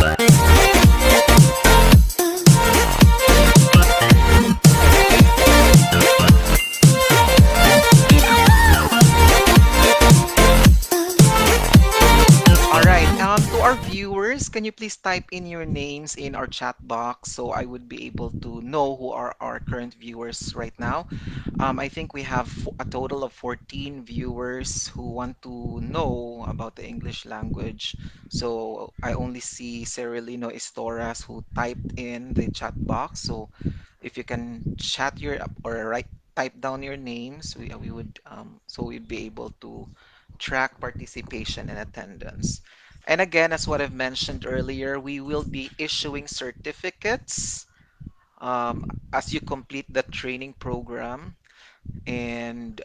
All right. To our viewers, can you please type in your names in our chat box so I would be able to know who are our current viewers right now? I think we have a total of 14 viewers who want to know about the English language. So I only see Cirilino Estoras who typed in the chat box. So if you can chat your or write type down your names, we would so we'd be able to track participation and attendance. And again, as what I've mentioned earlier, we will be issuing certificates as you complete the training program. And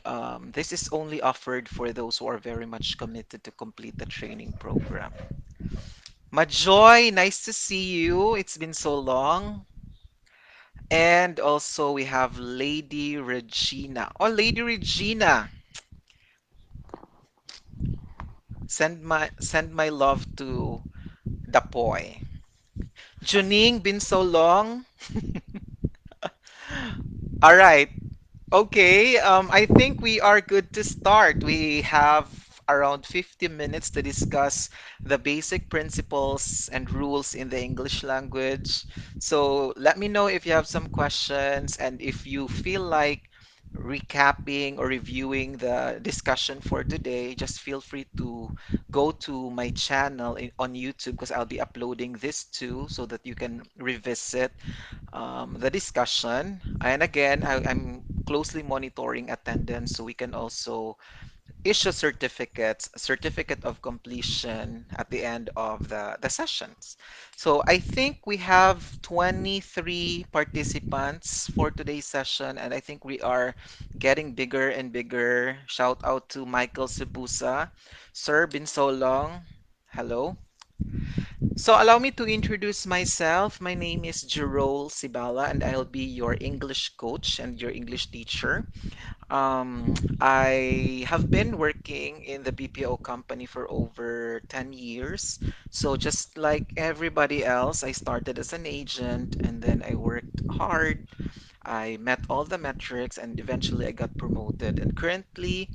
this is only offered for those who are very much committed to complete the training program. Majoy, nice to see you. It's been so long. And also we have Lady Regina. Oh, Lady Regina, send my love to Dapoy. Juning, been so long. All right. Okay, I think we are good to start. We have around 50 minutes to discuss the basic principles and rules in the English language. So let me know if you have some questions and if you feel like recapping or reviewing the discussion for today, just feel free to go to my channel on YouTube because I'll be uploading this too so that you can revisit the discussion. And again, I'm closely monitoring attendance so we can also issue certificates, a certificate of completion at the end of the sessions. So I think we have 23 participants for today's session, and I think we are getting bigger and bigger. Shout out to Michael Sibusa. Sir, been so long. Hello. So allow me to introduce myself. My name is Jerol Sibala, and I'll be your English coach and your English teacher. I have been working in the BPO company for over 10 years. So just like everybody else, I started as an agent and then I worked hard. I met all the metrics and eventually I got promoted. And currently,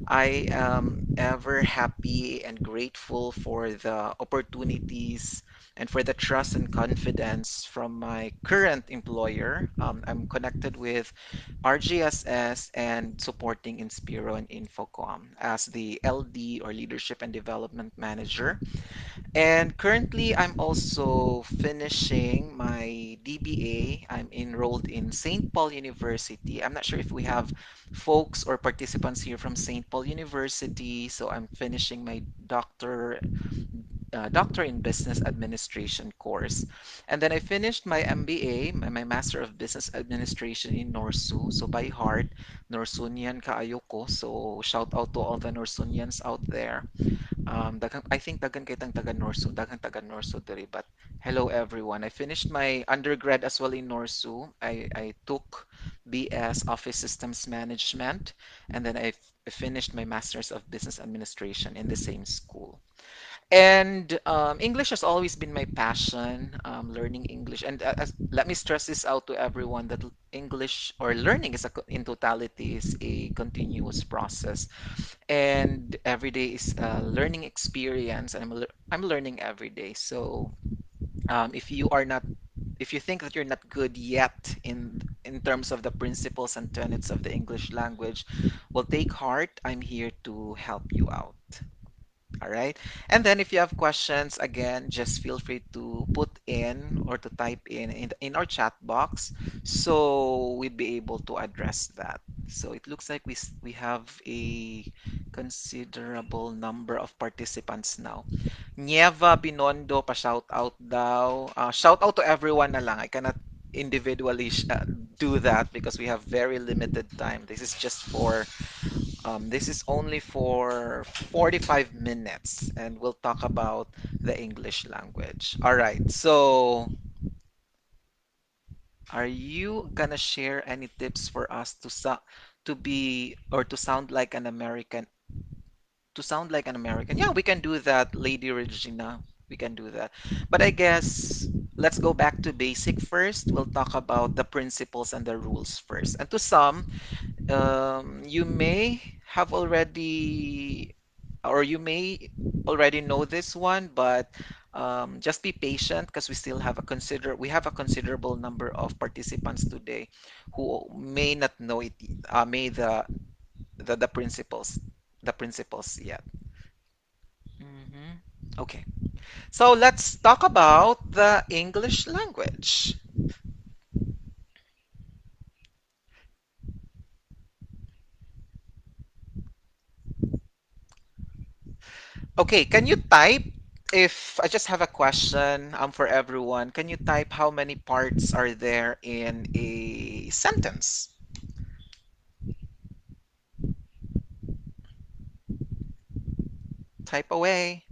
I am ever happy and grateful for the opportunities and for the trust and confidence from my current employer. I'm connected with RGSS and supporting Inspiro and Infocom as the LD or Leadership and Development Manager. And currently, I'm also finishing my DBA. I'm enrolled in St. Paul University. I'm not sure if we have folks or participants here from St. Paul University. So I'm finishing my doctor in business administration course. And then I finished my MBA, my Master of Business Administration in Norsu. So by heart, Norsunian kaayo ko. So shout out to all the Norsunians out there. I think dagan kitang taga Norsu, dagang taga Norsu diri. But hello everyone. I finished my undergrad as well in Norsu. I took BS Office Systems Management, and then I finished my Masters of Business Administration in the same school. And English has always been my passion, learning English. And let me stress this out to everyone that English or learning in totality is a continuous process. And every day is a learning experience, and I'm learning every day. So if you are not if you think that you're not good yet in terms of the principles and tenets of the English language, well, take heart. I'm here to help you out. All right. And then if you have questions, again, just feel free to put in or to type in our chat box so we'd be able to address that. So it looks like we have a considerable number of participants now. Nieva Binondo, pa-shout out daw. Shout out to everyone na lang. I cannot individually do that because we have very limited time. This is only for 45 minutes and we'll talk about the English language. All right. So, are you gonna share any tips for us to be or to sound like an American? To sound like an American. Yeah, we can do that, Lady Regina. We can do that. But I guess let's go back to basic first. We'll talk about the principles and the rules first. And to some, you may have already, or you may already know this one, but just be patient because we have a considerable number of participants today who may not know it, may the principles, yet. Mhm. Okay, so let's talk about the English language. Okay, can you type if I just have a question for everyone? Can you type how many parts are there in a sentence? Type away.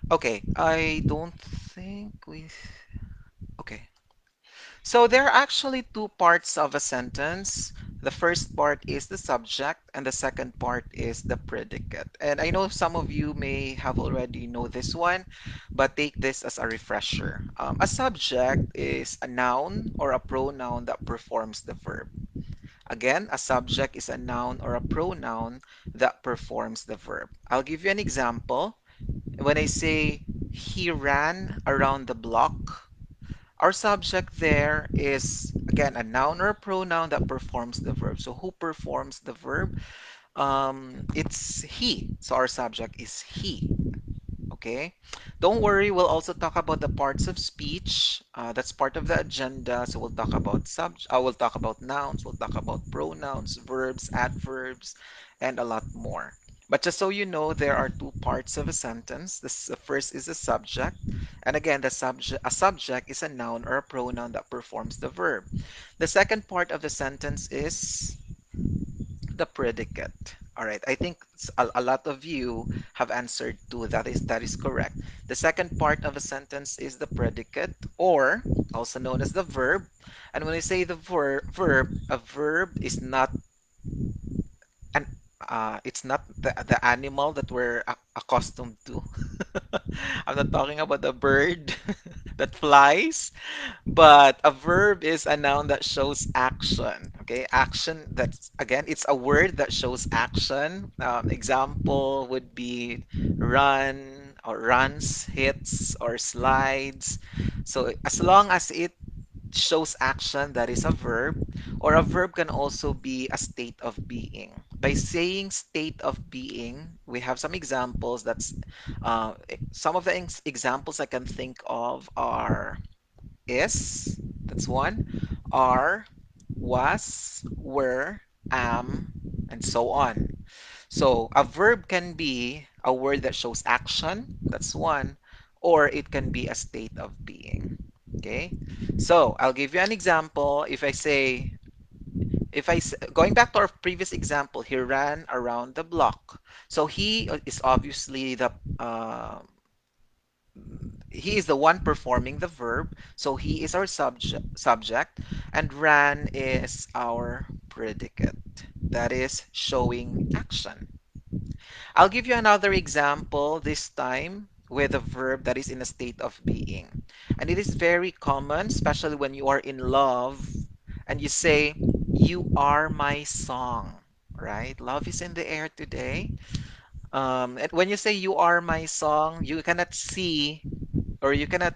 Okay, I don't think we. Okay. So there are actually two parts of a sentence. The first part is the subject, and the second part is the predicate. And I know some of you may have already know this one, but take this as a refresher. A subject is a noun or a pronoun that performs the verb. Again, a subject is a noun or a pronoun that performs the verb. I'll give you an example. When I say he ran around the block, our subject there is, again, a noun or a pronoun that performs the verb. So who performs the verb? It's he. So our subject is he. Okay. Don't worry, we'll also talk about the parts of speech. That's part of the agenda. So we'll talk about nouns, we'll talk about pronouns, verbs, adverbs, and a lot more. But just so you know, there are two parts of a sentence. The first is the subject, and again, a subject is a noun or a pronoun that performs the verb. The second part of the sentence is the predicate. All right, I think a lot of you have answered to that is correct. The second part of a sentence is the predicate, or also known as the verb. And when I say the a verb is not an it's not the animal that we're accustomed to. I'm not talking about the bird that flies. But a verb is a noun that shows action. Okay, action that's again, it's a word that shows action. Example would be run or runs, hits or slides. So as long as it shows action, that is a verb. Or a verb can also be a state of being. By saying state of being, we have some examples. Some of the examples I can think of are is, that's one, are, was, were, am, and so on. So a verb can be a word that shows action, that's one, or it can be a state of being. Okay, so I'll give you an example. Going back to our previous example, he ran around the block. So is obviously he is the one performing the verb, so he is our subject, and ran is our predicate. That is showing action. I'll give you another example, this time with a verb that is in a state of being. And it is very common, especially when you are in love and you say, "You are my song." Right? Love is in the air today. And when you say "you are my song," you cannot see or you cannot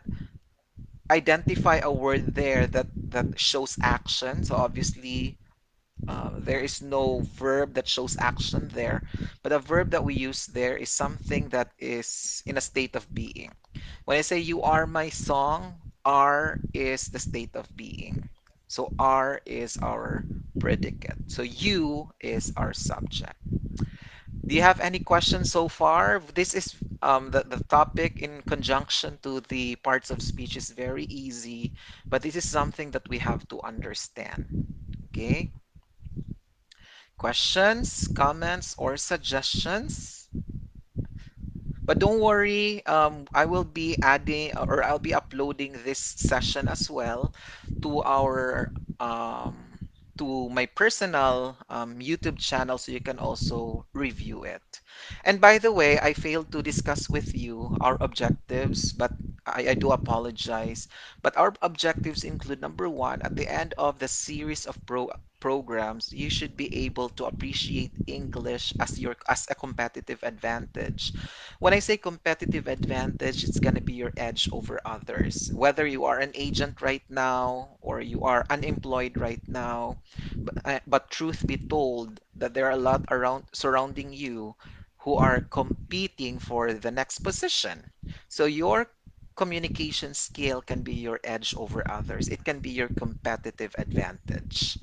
identify a word there that shows action. So obviously, there is no verb that shows action there, but a verb that we use there is something that is in a state of being. When I say "you are my song," are is the state of being. So are is our predicate. So you is our subject. Do you have any questions so far? This is the topic in conjunction to the parts of speech is very easy, but this is something that we have to understand. Okay? Questions, comments, or suggestions? But don't worry, I will be adding or I'll be uploading this session as well to our to my personal YouTube channel so you can also review it. And by the way, I failed to discuss with you our objectives, but I do apologize. But our objectives include number one, at the end of the series of programs, you should be able to appreciate English as a competitive advantage. When I say competitive advantage, it's going to be your edge over others. Whether you are an agent right now or you are unemployed right now, but truth be told, that there are a lot around surrounding you who are competing for the next position. So your communication skill can be your edge over others. It can be your competitive advantage.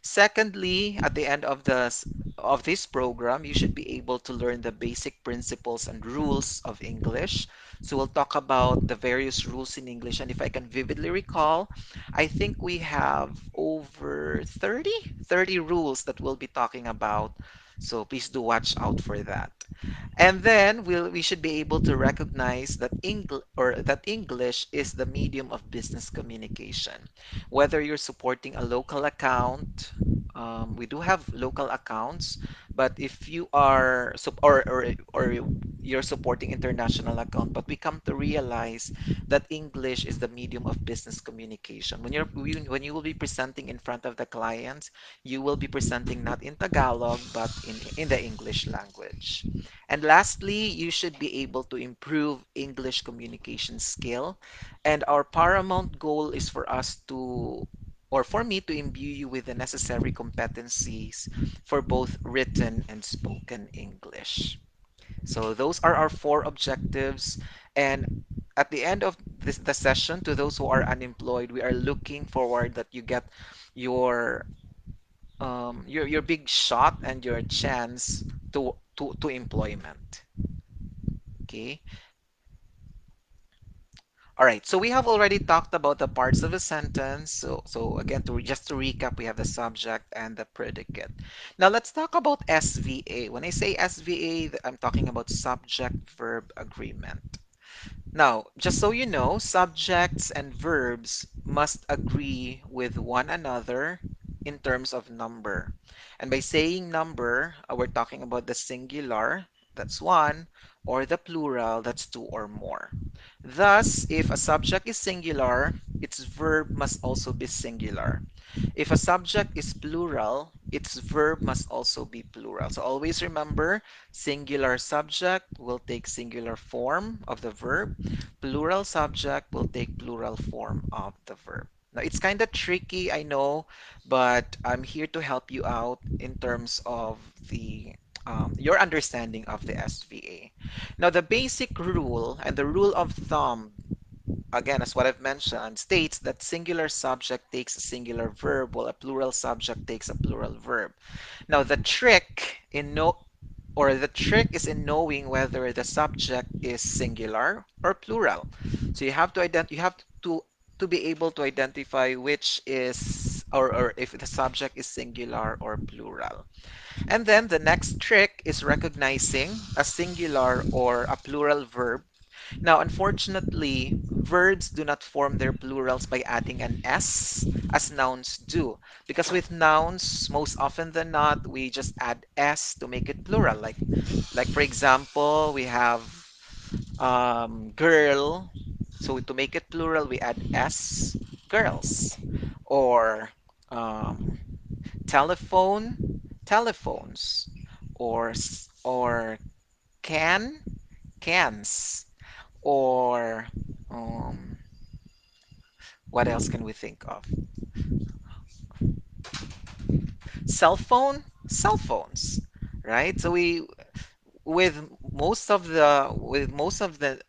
Secondly, at the end of this program, you should be able to learn the basic principles and rules of English. So we'll talk about the various rules in English. And if I can vividly recall, I think we have over 30 rules that we'll be talking about. So please do watch out for that. And then we should be able to recognize that English is the medium of business communication. Whether you're supporting a local account, we do have local accounts, but if you are or you're supporting international account, but we come to realize that English is the medium of business communication. When you will be presenting in front of the clients, you will be presenting not in Tagalog but in the English language. And lastly, you should be able to improve English communication skill. And our paramount goal is for us to, or for me to imbue you with the necessary competencies for both written and spoken English. So those are our four objectives. And at the end of the session, to those who are unemployed, we are looking forward that you get your your big shot and your chance to employment. Okay. All right. So we have already talked about the parts of a sentence. So again, to recap, we have the subject and the predicate. Now let's talk about SVA. When I say SVA, I'm talking about subject-verb agreement. Now, just so you know, subjects and verbs must agree with one another in terms of number. And by saying number, we're talking about the singular, that's one, or the plural, that's two or more. Thus, if a subject is singular, its verb must also be singular. If a subject is plural, its verb must also be plural. So always remember, singular subject will take singular form of the verb. Plural subject will take plural form of the verb. Now, it's kind of tricky, I know, but I'm here to help you out in terms of the your understanding of the SVA. Now, the basic rule and the rule of thumb, again, as what I've mentioned, states that singular subject takes a singular verb while a plural subject takes a plural verb. Now, the trick is in knowing whether the subject is singular or plural. So you have to be able to identify which is or if the subject is singular or plural. And then the next trick is recognizing a singular or a plural verb. Now, unfortunately, verbs do not form their plurals by adding an S as nouns do. Because with nouns, most often than not, we just add S to make it plural. Like for example, we have girl. So to make it plural, we add S, girls. Or um, telephone, telephones. Or can, cans. Or what else can we think of? Cell phone, cell phones, right? So we with most of the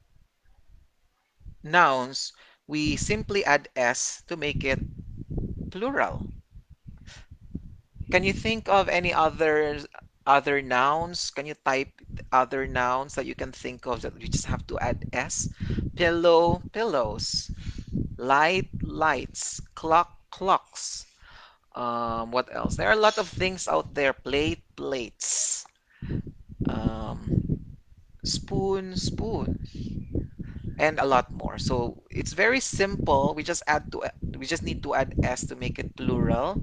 nouns, we simply add s to make it plural. Can you think of any other nouns? Can you type other nouns that you can think of that you just have to add s? Pillow, pillows. Light, lights. Clock, clocks. What else? There are a lot of things out there. Plate, plates. Um, spoon, spoon, and a lot more. So it's very simple. We just need to add s to make it plural.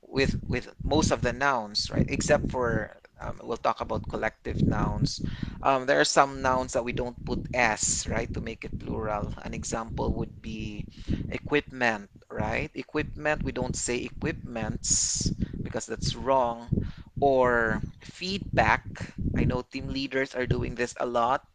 with most of the nouns, right? Except for we'll talk about collective nouns. There are some nouns that we don't put s, right, to make it plural. An example would be equipment, right? Equipment, we don't say equipments because that's wrong. Or feedback. I know team leaders are doing this a lot,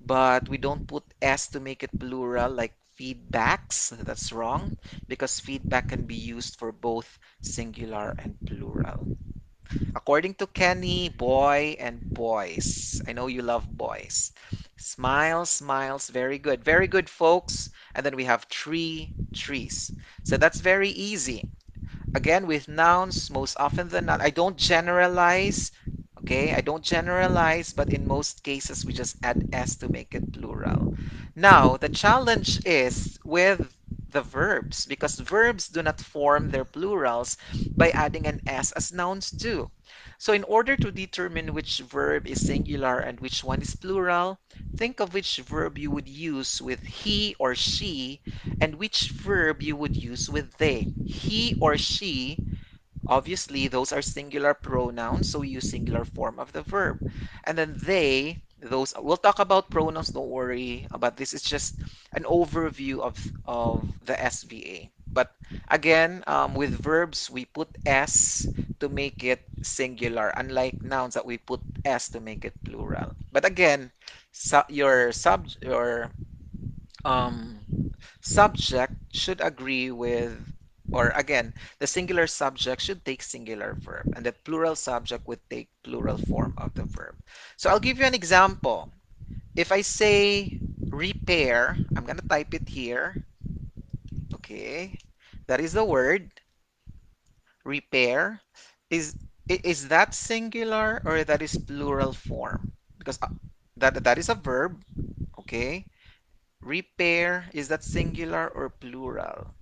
but we don't put s to make it plural like feedbacks. That's wrong because feedback can be used for both singular and plural. According to Kenny, boy and boys. I know you love boys. Smiles, smiles. Very good. Very good, folks. And then we have tree, trees. So that's very easy. Again, with nouns, most often than not, I don't generalize. Okay, I don't generalize, but in most cases, we just add s to make it plural. Now, the challenge is with the verbs because verbs do not form their plurals by adding an s as nouns do. So, in order to determine which verb is singular and which one is plural, think of which verb you would use with he or she and which verb you would use with they. He or she, obviously, those are singular pronouns, so we use singular form of the verb. And then they, those, we'll talk about pronouns, don't worry, but this is just an overview of the SVA. But again, with verbs, we put S to make it singular, unlike nouns that we put S to make it plural. But again, your um, subject should agree with, or again, the singular subject should take singular verb, and the plural subject would take plural form of the verb. So I'll give you an example. If I say repair, I'm going to type it here. Okay, that is the word repair. Is is that singular or that is plural form? Because that is a verb. Okay, repair, is that singular or plural?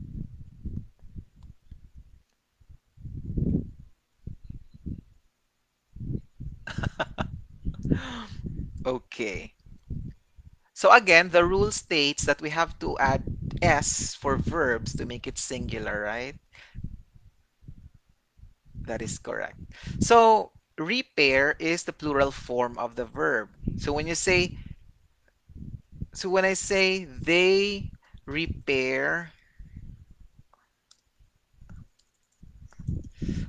Okay. So again, the rule states that we have to add s for verbs to make it singular, right? That is correct. So repair is the plural form of the verb. So when I say they repair,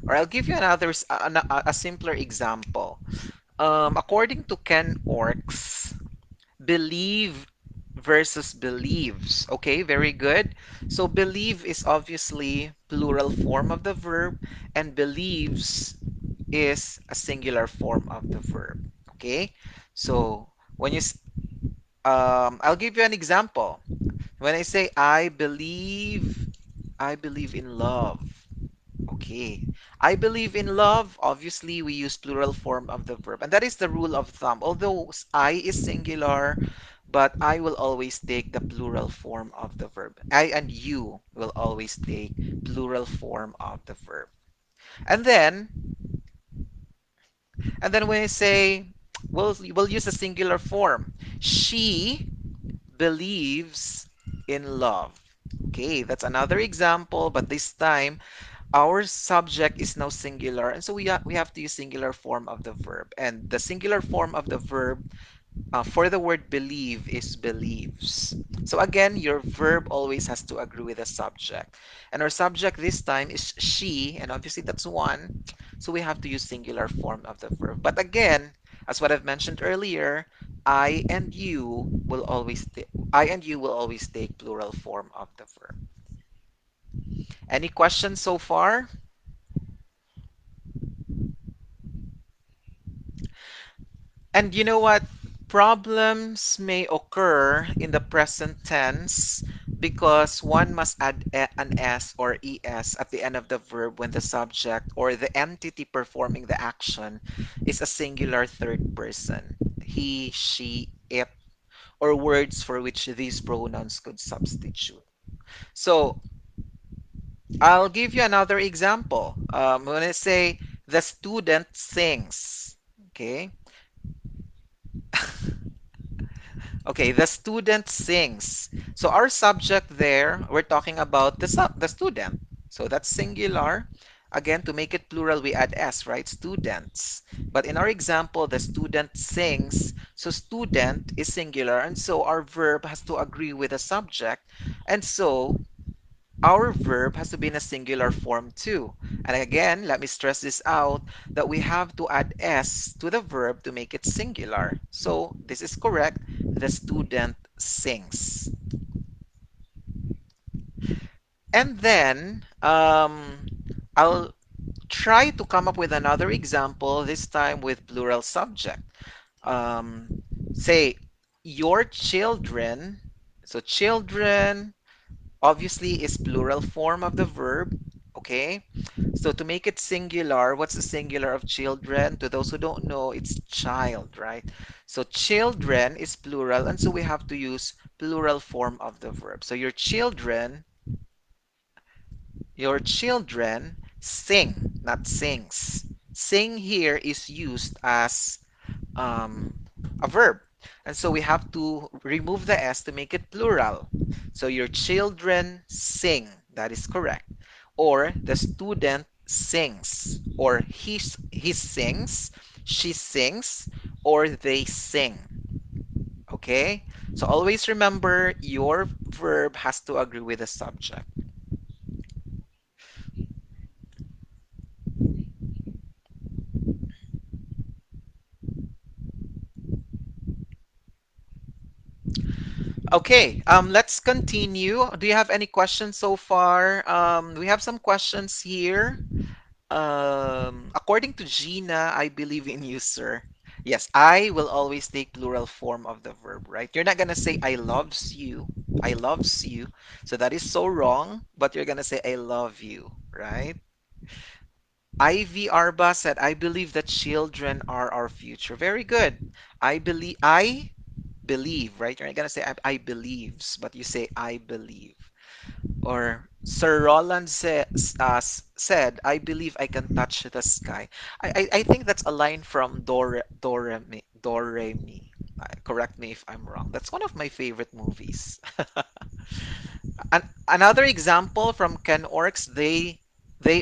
or I'll give you a simpler example. According to Ken Orks, believe versus believes. Okay, very good. So believe is obviously plural form of the verb, and believes is a singular form of the verb. Okay, so when I'll give you an example. When I say I believe in love. Okay. I believe in love. Obviously, we use plural form of the verb. And that is the rule of thumb. Although I is singular, but I will always take the plural form of the verb. I and you will always take plural form of the verb. And then, and then when I say, we'll use a singular form. She believes in love. Okay, that's another example, but this time our subject is now singular, and so we have to use singular form of the verb. And the singular form of the verb for the word believe is believes. So again, your verb always has to agree with the subject. And our subject this time is she, and obviously that's one. So we have to use singular form of the verb. But again, as what I've mentioned earlier, I and you will always take plural form of the verb. Any questions so far? And you know what? Problems may occur in the present tense because one must add an s or es at the end of the verb when the subject or the entity performing the action is a singular third person. He, she, it, or words for which these pronouns could substitute. So I'll give you another example. When I say the student sings, okay? Okay, the student sings. So our subject there, we're talking about the student. So that's singular. Again, to make it plural, we add s, right? Students. But in our example, the student sings. So student is singular, and so our verb has to agree with the subject. And so our verb has to be in a singular form too. And again, let me stress this out that we have to add s to the verb to make it singular. So this is correct. The student sings. And then I'll try to come up with another example, this time with plural subject. Um, say, your children. So children obviously is plural form of the verb. Okay, so to make it singular, what's the singular of children? To those who don't know, it's child, right? So children is plural, and so we have to use plural form of the verb. So your children sing, not sings. Sing here is used as um, a verb. And so we have to remove the s to make it plural. So your children sing. That is correct. Or the student sings. Or he sings, she sings, or they sing. Okay? So always remember your verb has to agree with the subject. Okay, let's continue. Do you have any questions so far? We have some questions here. According to Gina, I believe in you, sir. Yes, I will always take plural form of the verb, right? You're not gonna say I loves you. I loves you. So that is so wrong, but you're gonna say I love you, right? Ivy Arba said, I believe that children are our future. Very good. I believe, right? You're not gonna say I believes, but you say I believe. Or Sir Roland said, I believe I can touch the sky. I think that's a line from Do Re Mi. Correct me if I'm wrong. That's one of my favorite movies. Another example from Ken Orks, they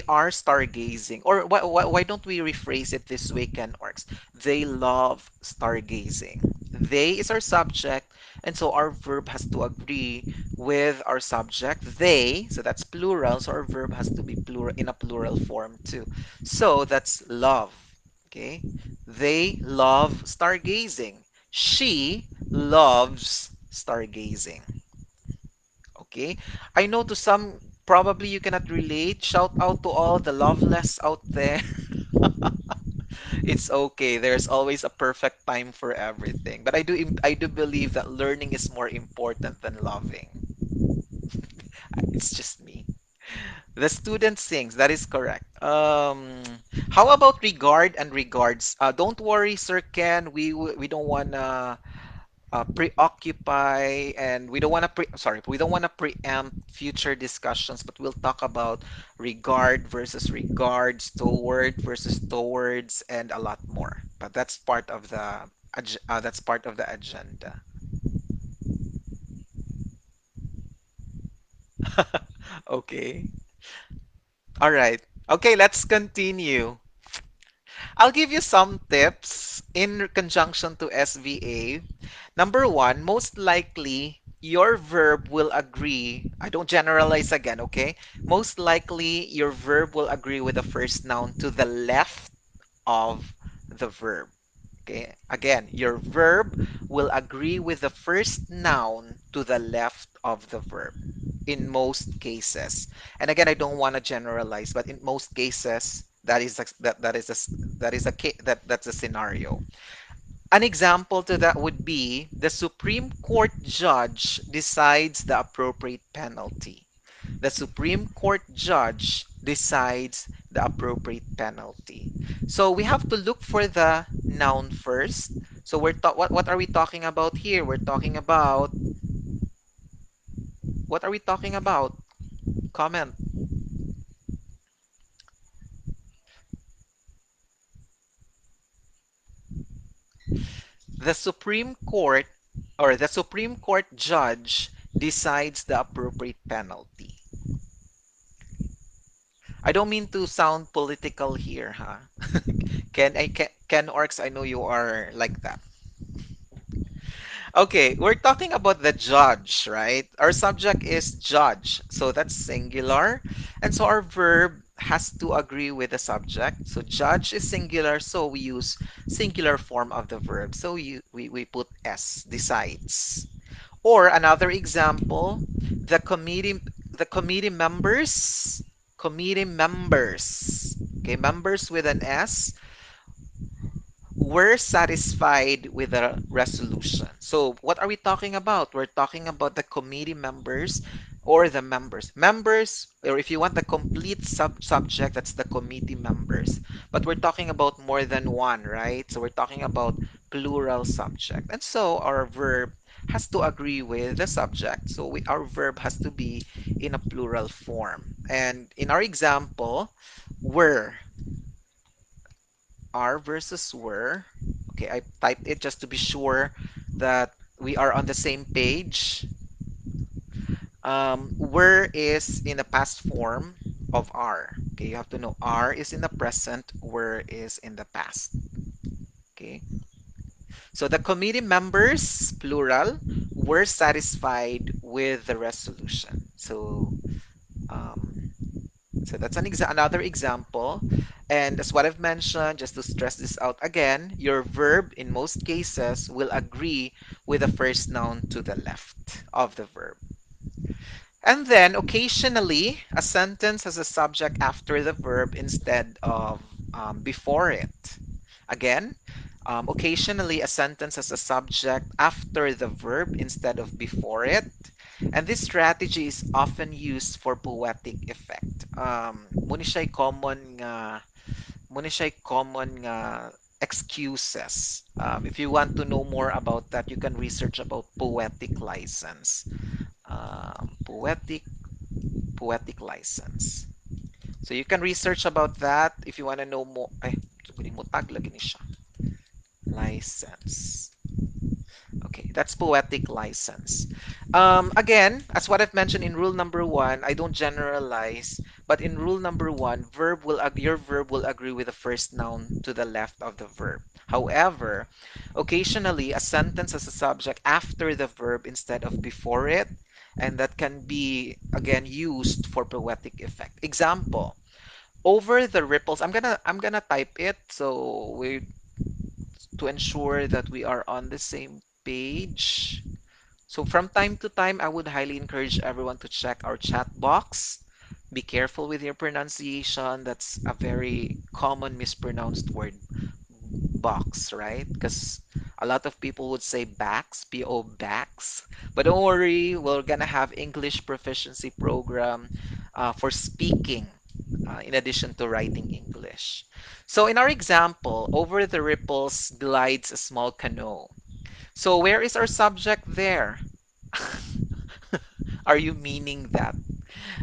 are stargazing. Or why don't we rephrase it this way, Ken Orks? They love stargazing. They is our subject, and so our verb has to agree with our subject. They, so that's plural, so our verb has to be plural in a plural form too. So that's love. Okay? They love stargazing. She loves stargazing. Okay. I know to some, probably you cannot relate. Shout out to all the loveless out there. It's okay. There's always a perfect time for everything. But I do believe that learning is more important than loving. It's just me. The student sings. That is correct. How about regard and regards? Don't worry, Sir Ken. We don't wanna preoccupy, and we don't want to preempt future discussions, but we'll talk about regard versus regards, toward versus towards, and a lot more. But that's part of the agenda. Okay. All right. Okay, let's continue. I'll give you some tips in conjunction to SVA. Number one, most likely your verb will agree. I don't generalize again, okay? Most likely your verb will agree with the first noun to the left of the verb. Okay, again, your verb will agree with the first noun to the left of the verb in most cases. And again, I don't want to generalize, but in most cases, that's a scenario. An example to that would be the Supreme Court judge decides the appropriate penalty. The Supreme Court judge decides the appropriate penalty. So we have to look for the noun first. So what are we talking about here? What are we talking about? Comment. The Supreme Court the Supreme Court judge decides the appropriate penalty. I don't mean to sound political here, huh? Ken Orcs, I know you are like that. Okay, we're talking about the judge, right? Our subject is judge, so that's singular. And so our verb has to agree with the subject. So judge is singular, so we use singular form of the verb. So we put S, decides. Or another example, the committee members, okay, members with an S were satisfied with the resolution. So what are we talking about? We're talking about the committee members or the members. Members, or if you want the complete subject, that's the committee members. But we're talking about more than one, right? So we're talking about plural subject. And so our verb has to agree with the subject. So our verb has to be in a plural form. And in our example, were, are versus were. Okay, I typed it just to be sure that we are on the same page. Were is in the past form of are. Okay, you have to know are is in the present, were is in the past. Okay, so the committee members, plural, were satisfied with the resolution. Um, So that's another example. And as what I've mentioned, just to stress this out again, your verb in most cases will agree with the first noun to the left of the verb. And then occasionally, a sentence has a subject after the verb instead of before it. Again, occasionally a sentence has a subject after the verb instead of before it. And this strategy is often used for poetic effect. Muna siya'y common nga excuses. If you want to know more about that, you can research about poetic license. Poetic license. So you can research about that if you want to know more. Ay, mo taglag ni siya. License. Okay, that's poetic license. Again, as what I've mentioned in rule number one, I don't generalize, but in rule number one, your verb will agree with the first noun to the left of the verb. However, occasionally a sentence has a subject after the verb instead of before it, and that can be again used for poetic effect. Example, over the ripples. I'm gonna type it so we to ensure that we are on the same page. So from time to time, I would highly encourage everyone to check our chat box. Be careful with your pronunciation. That's a very common mispronounced word, box, right? Because a lot of people would say backs, P-O backs. But don't worry, we're gonna have English proficiency program for speaking in addition to writing English. So in our example, over the ripples glides a small canoe. So where is our subject there? Are you meaning that?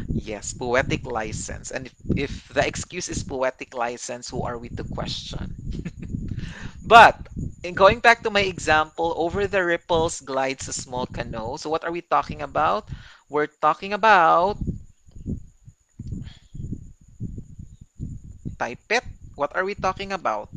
Yes, poetic license. And if the excuse is poetic license, who are we to question? But in going back to my example, over the ripples glides a small canoe. So what are we talking about? We're talking about, type it. What are we talking about?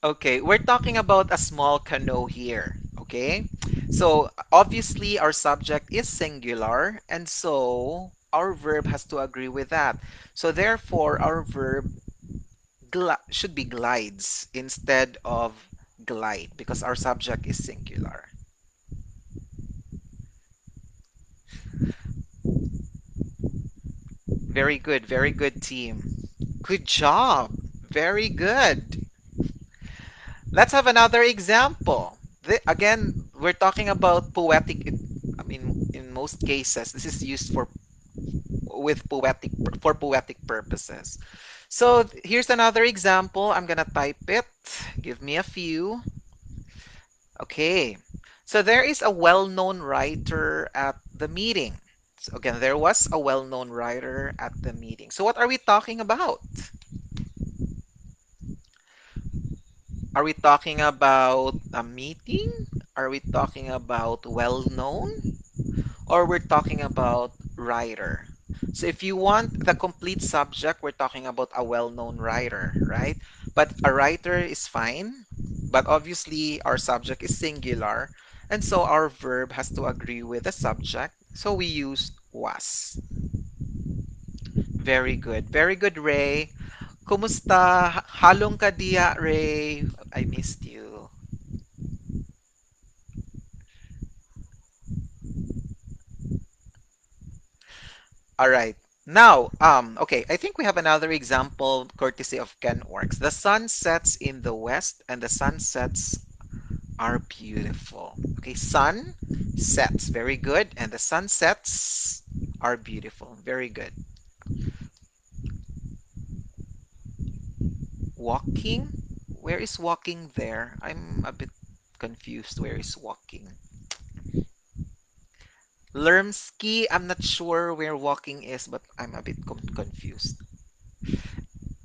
Okay, we're talking about a small canoe here. Okay, so obviously our subject is singular, and so our verb has to agree with that. So therefore, our verb should be glides instead of glide because our subject is singular. Very good team. Good job. Very good. Let's have another example. Again, we're talking about poetic. I mean, in most cases, this is used for poetic purposes. So here's another example. I'm gonna type it. Give me a few. Okay. So there is a well-known writer at the meeting. So again, there was a well-known writer at the meeting. So what are we talking about? Are we talking about a meeting? Are we talking about well-known? Or we're talking about writer? So if you want the complete subject, we're talking about a well-known writer, right? But a writer is fine. But obviously, our subject is singular. And so our verb has to agree with the subject. So we use was. Very good. Very good, Ray. Kumusta? Halong ka diya, Ray? I missed you. All right. Now, okay, I think we have another example courtesy of Ken Works. The sun sets in the west and the sunsets are beautiful. Okay, sun sets, very good, and the sunsets are beautiful. Very good. Walking? Where is walking there? I'm a bit confused. Where is walking? Lermski, I'm not sure where walking is, but I'm a bit confused.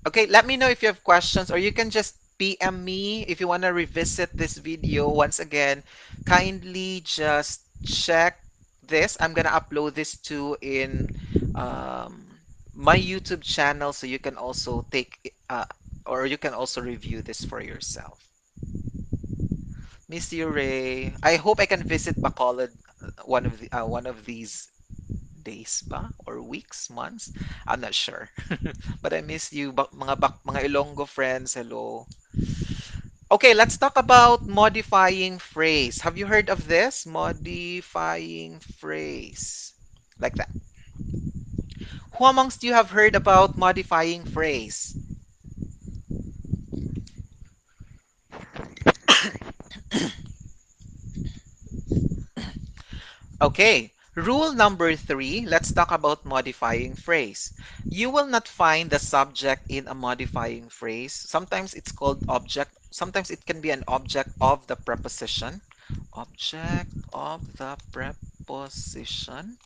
Okay, let me know if you have questions, or you can just PM me if you want to revisit this video once again. Kindly just check this. I'm gonna upload this too in um, my YouTube channel, so you can also or you can also review this for yourself. Miss you, Ray. I hope I can visit Bacolod one of these days ba? Or weeks, months? I'm not sure. But I miss you, mga Ilonggo friends. Hello. Okay, let's talk about modifying phrase. Have you heard of this? Modifying phrase. Like that. Who amongst you have heard about modifying phrase? Okay, rule number three, let's talk about modifying phrase. You will not find the subject in a modifying phrase. Sometimes it's called object. Sometimes it can be an object of the preposition. Object of the preposition.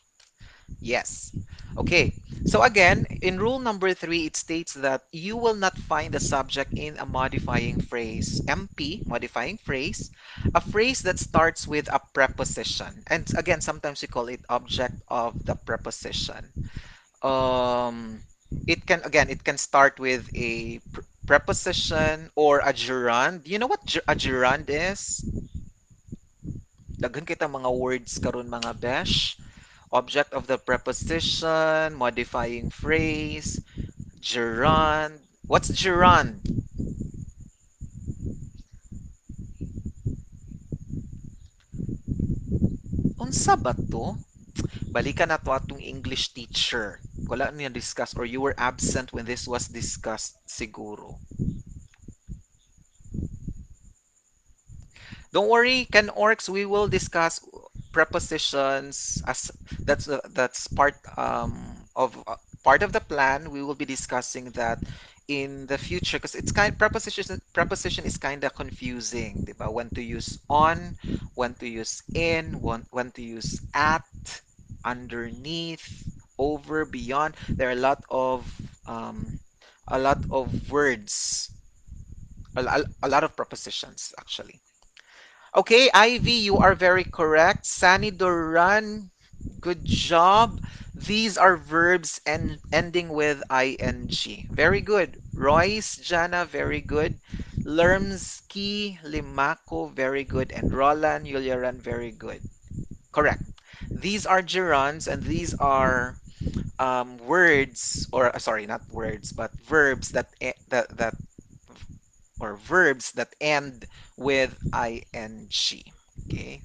Yes. Okay. So again, in rule number three, it states that you will not find the subject in a modifying phrase. MP, modifying phrase, a phrase that starts with a preposition. And again, sometimes we call it object of the preposition. Um, it can start with a preposition or a gerund. You know what a gerund is? Daghan kita mga words karon mga besh. Object of the preposition, modifying phrase, gerund. What's gerund? Unsa ba to? Balikan na to atong English teacher. Wala niya discuss or you were absent when this was discussed siguro. Don't worry, Ken Orcs, we will discuss prepositions as that's part of the plan. We will be discussing that in the future because it's kind preposition is kind of confusing, diba? When to use on, when to use in, when to use at, underneath, over, beyond. There are um, a lot of words, a lot of prepositions actually. Okay, Ivy, you are very correct. Sani Duran, good job. These are verbs and ending with ing. Very good. Royce, Jana, very good. Lermski, Limako, very good. And Roland, Yuliaran, very good. Correct. These are gerunds and these are words, or sorry, not words, but verbs that or verbs that end with ing. Okay.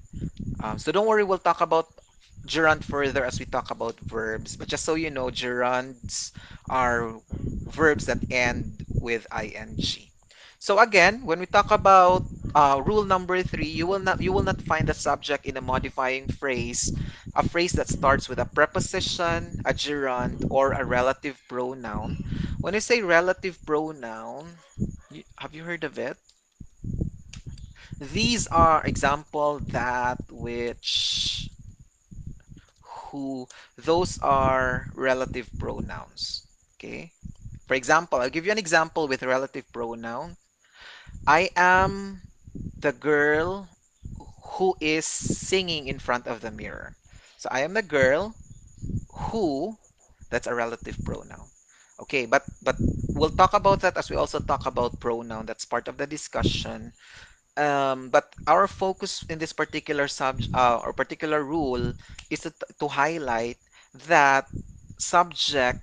So don't worry, we'll talk about gerund further as we talk about verbs. But just so you know, gerunds are verbs that end with ing. So again, when we talk about rule number three, you will not find the subject in a modifying phrase, a phrase that starts with a preposition, a gerund, or a relative pronoun. When I say relative pronoun, have you heard of it? These are example that which who those are relative pronouns. Okay. For example, I'll give you an example with relative pronoun. I am the girl who is singing in front of the mirror. So I am the girl who, that's a relative pronoun. Okay, but we'll talk about that as we also talk about pronoun. That's part of the discussion. But our focus in this particular or particular rule is to highlight that subject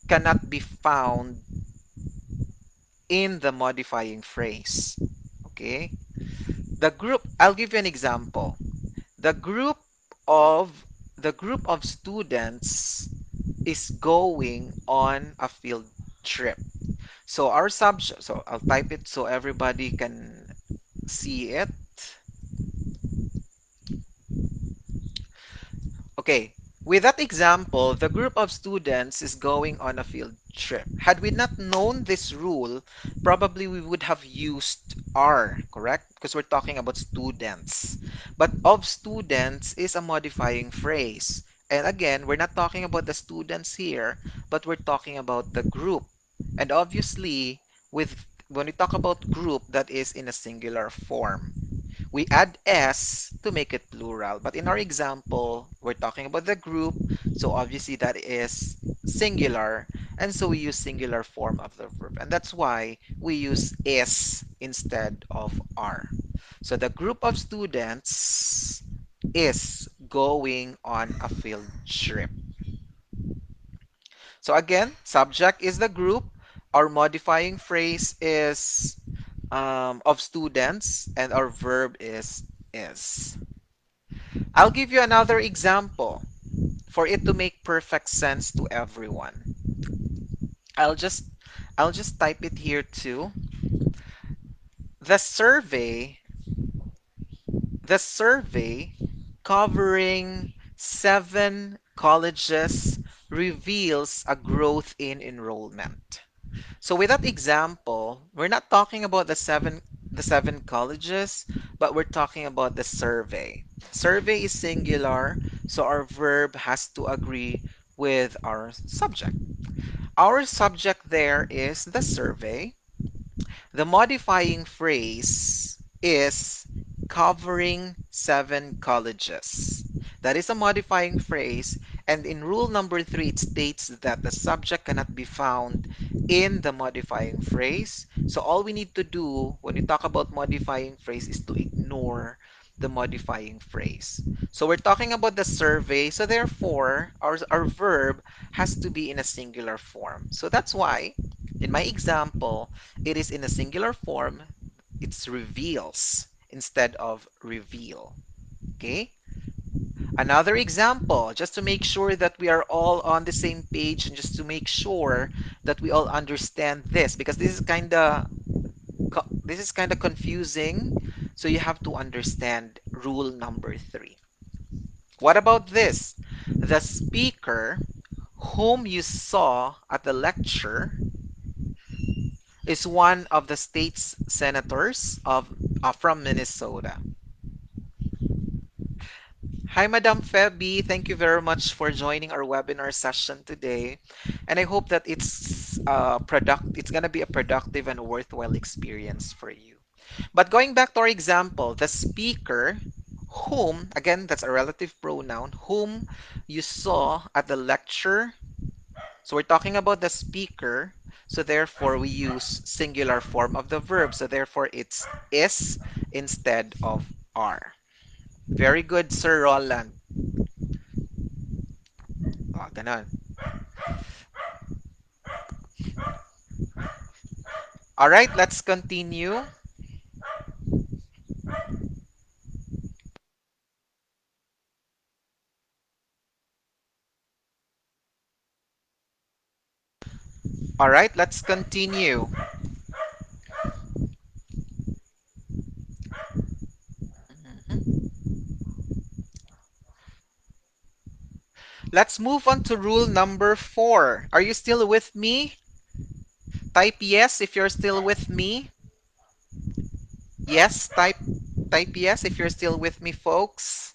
cannot be found in the modifying phrase. Okay? I'll give you an example. The group of the group of students is going on a field trip. So our subject, so I'll type it so everybody can see it. Okay, with that example, the group of students is going on a field trip. Had we not known this rule, probably we would have used are, correct? Because we're talking about students. But of students is a modifying phrase. And again, we're not talking about the students here, but we're talking about the group. And obviously, with when we talk about group, that is in a singular form. We add s to make it plural. But in our example, we're talking about the group, so obviously that is singular, and so we use singular form of the verb. And that's why we use is instead of are. So the group of students is going on a field trip. So again, subject is the group. Our modifying phrase is of students, and our verb is. I'll give you another example for it to make perfect sense to everyone. I'll just I'll just type it here too. The survey, the survey covering 7 colleges reveals a growth in enrollment. So with that example, we're not talking about the seven colleges, but we're talking about the survey. Survey is singular, so our verb has to agree with our subject. Our subject there is the survey. The modifying phrase is covering 7 colleges. That is a modifying phrase, and in rule number 3, it states that the subject cannot be found in the modifying phrase. So all we need to do when we talk about modifying phrase is to ignore the modifying phrase. So we're talking about the survey, so therefore our verb has to be in a singular form. So that's why in my example, it is in a singular form. It's reveals instead of reveal. Okay? Another example, just to make sure that we are all on the same page and just to make sure that we all understand this because this is kind of confusing. So you have to understand rule number 3. What about this? The speaker whom you saw at the lecture is one of the state's senators from Minnesota. Hi, Madam Feby. Thank you very much for joining our webinar session today. And I hope that it's gonna be a productive and worthwhile experience for you. But going back to our example, the speaker, whom, again, that's a relative pronoun, whom you saw at the lecture. So we're talking about the speaker, so therefore we use singular form of the verb. So therefore it's is instead of are. Very good, Sir Roland. Ah, ganon. All right, let's continue. All right, let's continue. Mhm. Let's move on to rule number 4. Are you still with me? Type yes if you're still with me. Yes, type yes if you're still with me, folks.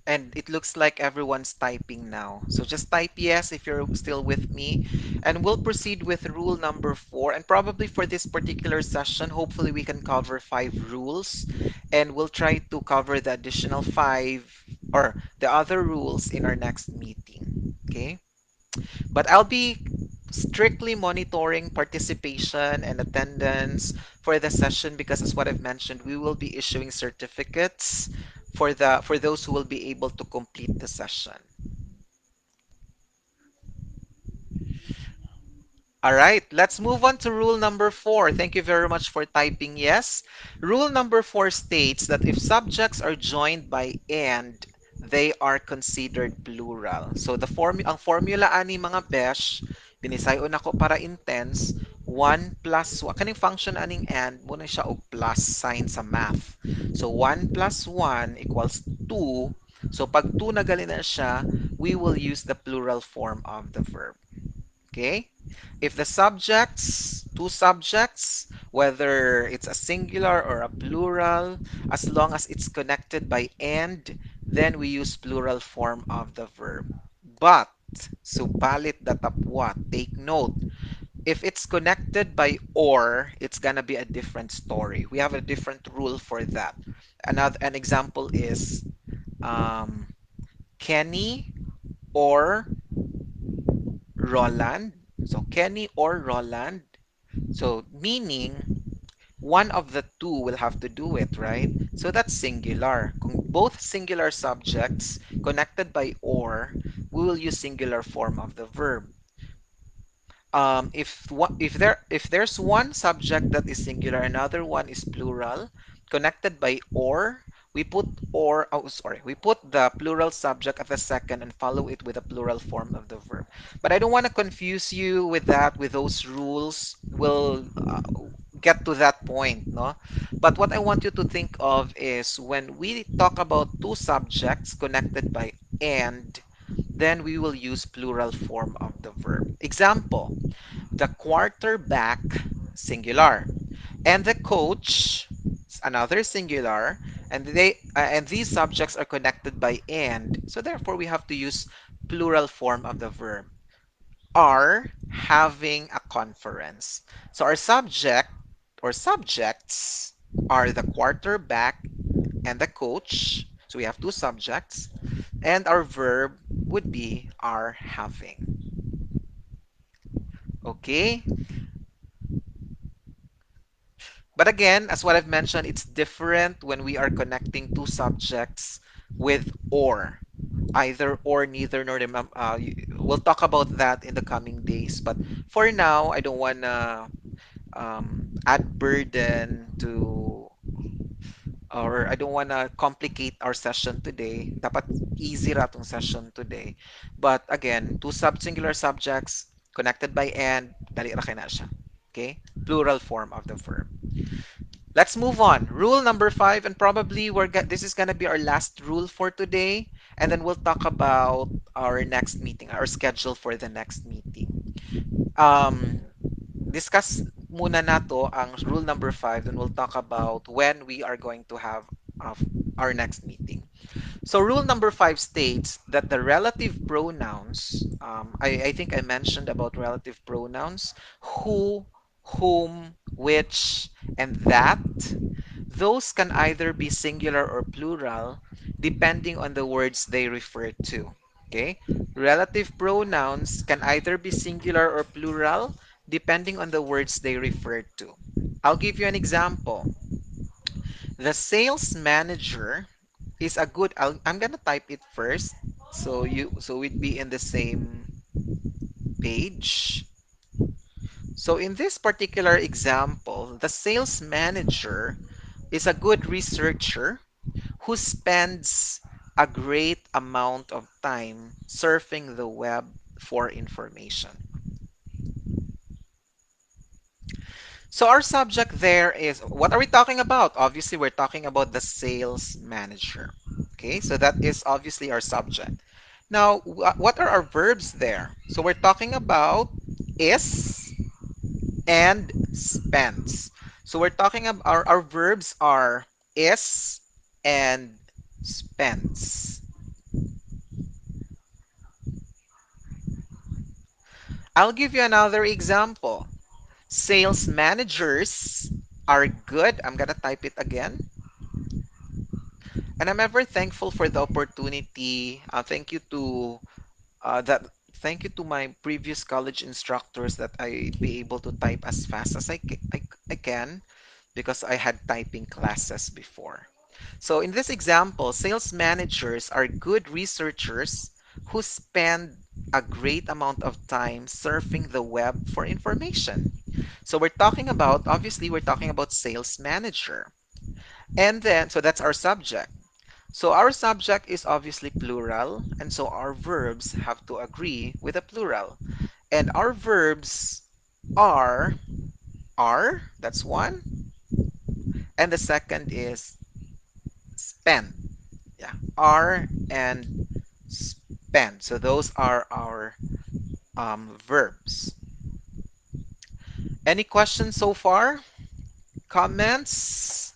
And it looks like everyone's typing now. So just type yes if you're still with me. And we'll proceed with rule number 4. And probably for this particular session, hopefully we can cover 5 rules. And we'll try to cover the additional 5 or the other rules in our next meeting. Okay? But I'll be strictly monitoring participation and attendance for the session because as what I've mentioned, we will be issuing certificates for those who will be able to complete the session. All right, let's move on to rule number 4. Thank you very much for typing yes. Rule number 4 states that if subjects are joined by and, they are considered plural. So ang formula ani mga besh, binisayon ako para intense, 1 plus 1. Kaning function aning and, muna siya og plus sign sa math. So 1 plus 1 equals 2. So pag 2 na gali na siya, we will use the plural form of the verb. Okay? If the subjects, two subjects, whether it's a singular or a plural, as long as it's connected by and, then we use plural form of the verb. But, subalit datapwat, take note, if it's connected by or, it's gonna be a different story. We have a different rule for that. An example is um, Kenny or Roland. So Kenny or Roland. So meaning one of the two will have to do it, right? So that's singular. Kung both singular subjects connected by or, we will use singular form of the verb. If there's one subject that is singular, another one is plural, connected by we put the plural subject at the second and follow it with a plural form of the verb. But I don't want to confuse you with that, with those rules. We'll get to that point, no? But what I want you to think of is when we talk about two subjects connected by and, then we will use plural form of the verb. Example, the quarterback, singular, and the coach, another singular, and these subjects are connected by and, so therefore we have to use plural form of the verb. Are having a conference. So our subject or subjects are the quarterback and the coach. So we have two subjects, and our verb would be are having. Okay? But again, as what I've mentioned, it's different when we are connecting two subjects with or. Either or, neither nor. We'll talk about that in the coming days. But for now, I don't want to add burden to, or I don't want to complicate our session today. Dapat easy ra tong session today. But again, two singular subjects connected by and, dali ra kay na siya. Okay? Plural form of the verb. Let's move on. Rule number 5, and probably this is gonna be our last rule for today, and then we'll talk about our next meeting, our schedule for the next meeting. Discuss muna nato ang rule number 5, then we'll talk about when we are going to have uh, our next meeting. So rule number 5 states that the relative pronouns, I think I mentioned about relative pronouns, who, whom, which, and that, those can either be singular or plural depending on the words they refer to. Okay? Relative pronouns can either be singular or plural depending on the words they refer to. I'll give you an example. The sales manager is a good I'm gonna type it first so we'd be in the same page. So in this particular example, the sales manager is a good researcher who spends a great amount of time surfing the web for information. So our subject there is, what are we talking about? Obviously, we're talking about the sales manager. Okay, so that is obviously our subject. Now, what are our verbs there? So we're talking about is and spends. So we're talking about our verbs are is and spends. I'll give you another example. Sales managers are good. I'm gonna type it again. And I'm ever thankful for the opportunity. That thank you to my previous college instructors that I be able to type as fast as I can because I had typing classes before. So in this example, sales managers are good researchers who spend a great amount of time surfing the web for information. So obviously, we're talking about sales manager. And then, so that's our subject. So our subject is obviously plural, and so our verbs have to agree with a plural. And our verbs are that's one, and the second is spend. Yeah, are and spend. So those are our verbs. Any questions so far? Comments?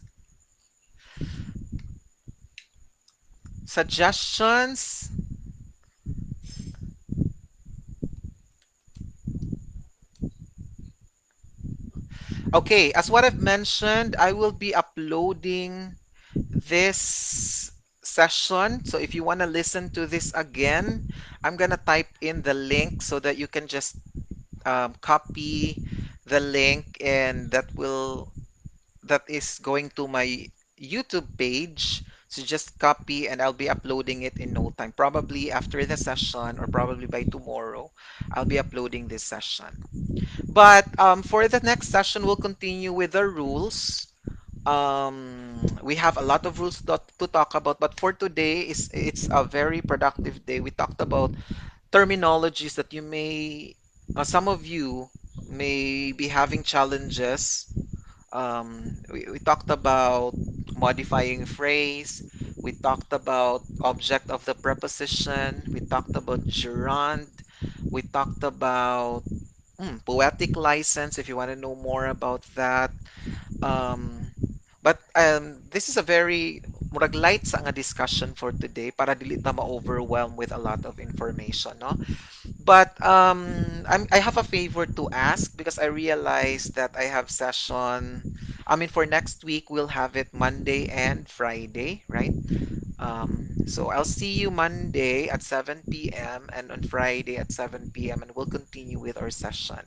Suggestions? Okay, as what I've mentioned, I will be uploading this session. So if you want to listen to this again, I'm gonna type in the link so that you can just copy the link, and that is going to my YouTube page. So just copy, and I'll be uploading it in no time. Probably after the session, or probably by tomorrow, I'll be uploading this session. But for the next session, we'll continue with the rules. We have a lot of rules to talk about, but for today, it's a very productive day. We talked about terminologies that some of you may be having challenges. We talked about modifying phrase. We talked about object of the preposition. We talked about gerund. We talked about poetic license, if you want to know more about that. Um, but this is a very murag light sa nga discussion for today para dili ta ma-overwhelm with a lot of information, no? But I have a favor to ask because I realized that I have session. I mean, for next week, we'll have it Monday and Friday, right? So I'll see you Monday at 7 p.m. and on Friday at 7 p.m. and we'll continue with our session.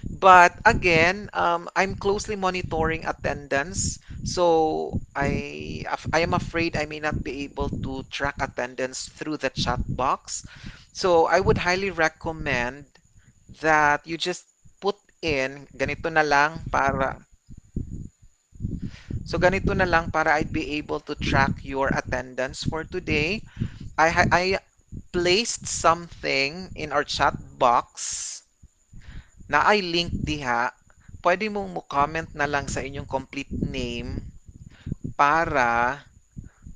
But again, I'm closely monitoring attendance. So I am afraid I may not be able to track attendance through the chat box. So I would highly recommend that you just put in ganito na lang para I'd be able to track your attendance for today. I placed something in our chat box na ay link diha. Pwede mong mo-comment na lang sa inyong complete name para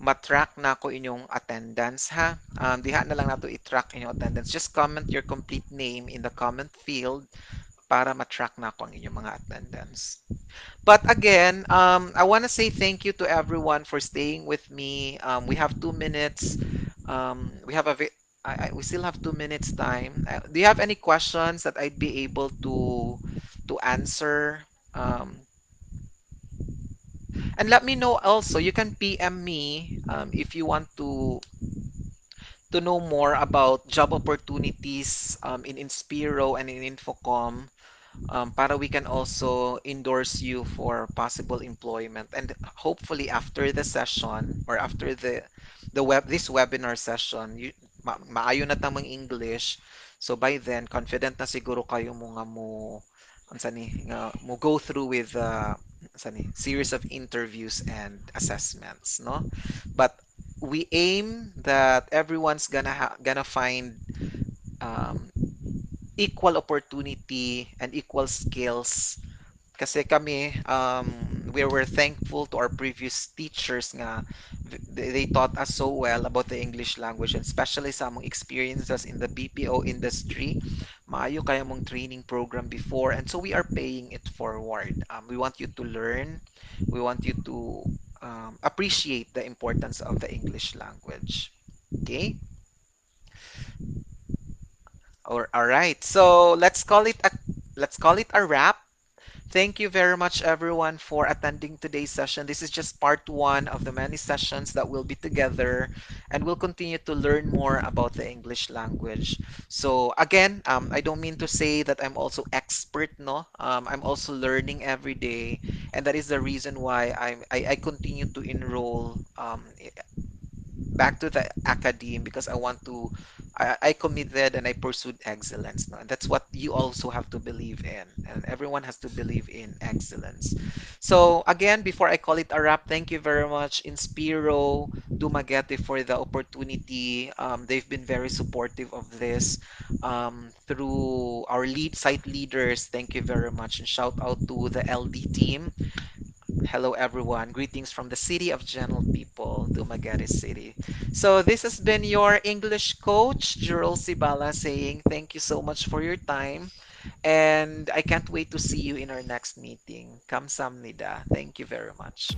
matrack na ko inyong attendance ha. Diha na lang nato i-track inyong attendance. Just comment your complete name in the comment field para matrack na ko ang inyong mga attendance. But again, I want to say thank you to everyone for staying with me. We have 2 minutes. We have we still have 2 minutes time. Do you have any questions that I'd be able to answer? And let me know also. You can PM me if you want to know more about job opportunities in Inspiro and in Infocom. Para we can also endorse you for possible employment. And hopefully after the session or after this webinar session, maayo na tamang English. So by then, confident na siguro kayo mo nga unsa ni nga mo go through with unsa ni series of interviews and assessments, no? But we aim that everyone's gonna find um, equal opportunity and equal skills kasi kami we were thankful to our previous teachers nga they taught us so well about the English language, and especially sa among experiences in the BPO industry. Maayo kaya mong training program before, and so we are paying it forward. We want you to learn. We want you to appreciate the importance of the English language. Okay? Or all right. So let's call it a wrap. Thank you very much, everyone, for attending today's session. This is just part one of the many sessions that will be together, and we'll continue to learn more about the English language. So again, I don't mean to say that I'm also expert, no. I'm also learning every day, and that is the reason why I continue to enroll back to the academe because I committed and I pursued excellence. No? And that's what you also have to believe in. And everyone has to believe in excellence. So again, before I call it a wrap, thank you very much, Inspiro, Dumaguete, for the opportunity. They've been very supportive of this through our lead site leaders. Thank you very much. And shout out to the LD team. Hello, everyone. Greetings from the city of gentle people, Dumaguete City. So, this has been your English coach, Jurel Sibala, saying thank you so much for your time. And I can't wait to see you in our next meeting. Kamsamnida. Thank you very much.